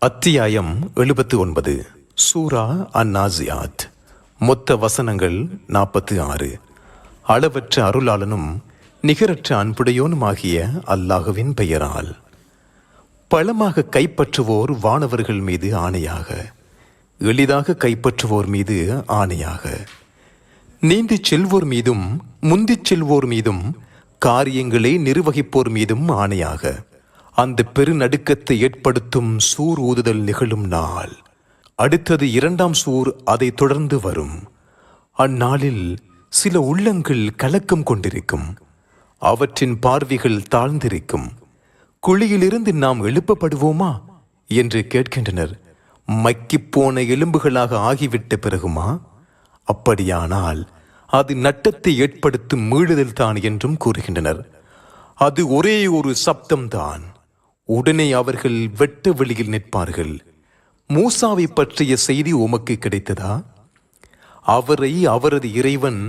அத்தியாயம் 79. சூரா அன்-நாஸியாத். மொத்த வசனங்கள் 46. அளவற்ற அருளாளனும் நிகரற்ற அன்புடையோனுமாகிய அல்லாஹுவின் பெயரால். பலமாக கைப்பற்றுவோர் வானவர்கள் மீது ஆணையாக, எளிதாக கைப்பற்றுவோர் மீது ஆணையாக, நீந்திச் செல்வோர் மீதும் முந்திச் செல்வோர் மீதும் காரியங்களை நிர்வகிப்போர் மீதும் ஆணையாக, அந்த பெருநடுக்கத்தை ஏற்படுத்தும் சூர் ஊதுதல் நிகழும் நாள். அடுத்தது இரண்டாம் சூர் அதை தொடர்ந்து வரும். அந்நாளில் சில உள்ளங்கள் கலக்கம் கொண்டிருக்கும், அவற்றின் பார்வைகள் தாழ்ந்திருக்கும். குழியிலிருந்து நாம் எழுப்பப்படுவோமா என்று கேட்கின்றனர். மக்கிப்போன எலும்புகளாக ஆகிவிட்ட பிறகுமா? அப்படியானால் அது நட்டத்தை ஏற்படுத்தும் மீளுதல் தான் என்றும் கூறுகின்றனர். அது ஒரே ஒரு சப்தம்தான். உடனே அவர்கள் வெட்ட வெளியில் நிற்பார்கள். மூசாவை பற்றிய செய்தி உமக்கு கிடைத்ததா? அவரை அவரது இறைவன்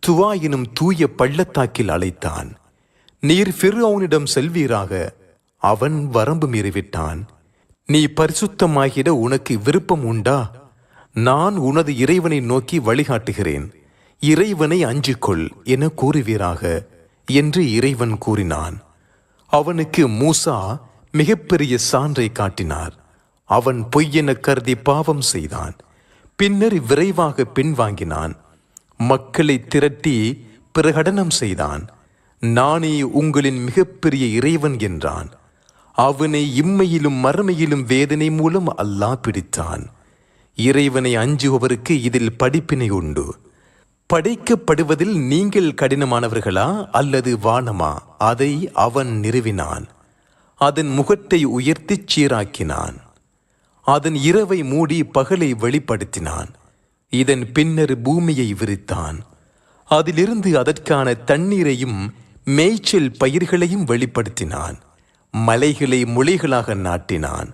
துவா எனும் தூய பள்ளத்தாக்கில் அழைத்தான். நீர் ஃபிர்அவுனிடம் செல்வீராக, அவன் வரம்பு மீறிவிட்டான். நீ பரிசுத்தமாகிட உனக்கு விருப்பம் உண்டா? நான் உனது இறைவனை நோக்கி வழிகாட்டுகிறேன், இறைவனை அஞ்சிக்கொள் என கூறுவீராக என்று இறைவன் கூறினான். அவனுக்கு மூசா மிகப்பெரிய சான்றை காட்டினார். அவன் பொய்யென கருதி பாவம் செய்தான். பின்னர் விரைவாக பின்வாங்கினான். மக்களை திரட்டி பிரகடனம் செய்தான். நானே உங்களின் மிகப்பெரிய இறைவன் என்றான். அவனை இம்மையிலும் மறுமையிலும் வேதனை மூலம் அல்லாஹ் பிடித்தான். இறைவனை அஞ்சுபவருக்கு இதில் படிப்பினை உண்டு. படைக்கப்படுவதில் நீங்கள் கடினமானவர்களா அல்லது வானமா? அதை அவன் நிறுவினான். அதன் முகத்தை உயர்த்திச் சீராக்கினான். அதன் இரவை மூடி பகலை வெளிப்படுத்தினான். இதன் பின்னர் பூமியை விரித்தான். அதிலிருந்து அதற்கான தண்ணீரையும் மேய்ச்சல் பயிர்களையும் வெளிப்படுத்தினான். மலைகளை முளைகளாக நாட்டினான்.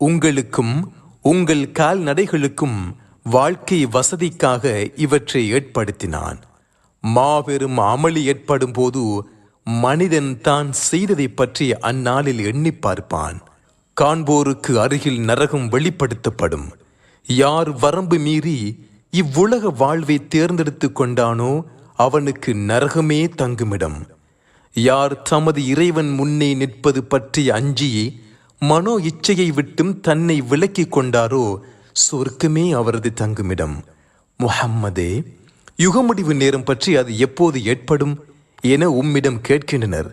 உங்களுக்கும் உங்கள் கால்நடைகளுக்கும் வாழ்க்கை வசதிக்காக இவற்றை ஏற்படுத்தினான். மாபெரும் அமளி ஏற்படும் போது மனிதன் தான் செய்ததை பற்றி அந்நாளில் எண்ணி பார்ப்பான். காண்போருக்கு அருகில் நரகம் வெளிப்படுத்தப்படும். யார் வரம்பு மீறி இவ்வுலக வாழ்வை தேர்ந்தெடுத்து கொண்டானோ அவனுக்கு நரகமே தங்குமிடம். யார் தமது இறைவன் முன்னே நிற்பது பற்றி அஞ்சி மனோ இச்சையை விட்டும் தன்னை விலக்கிக் கொண்டாரோ சொர்க்கமே அவரது தங்குமிடம். முஹம்மதே, யுகமுடிவு நேரம் பற்றி அது எப்போது ஏற்படும் என உம்மிடம் கேட்கின்றனர்.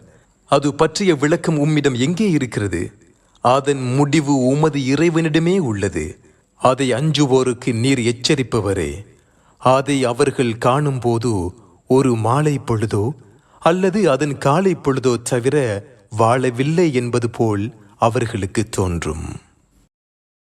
அது பற்றிய விளக்கம் உம்மிடம் எங்கே இருக்கிறது? அதன் முடிவு உமது இறைவனிடமே உள்ளது. அதை அஞ்சுவோருக்கு நீர் எச்சரிப்பவரே. அதை அவர்கள் காணும் போது ஒரு மாலை பொழுதோ அல்லது அதன் காலை பொழுதோ தவிர வாழவில்லை என்பது போல் அவர்களுக்கு தோன்றும்.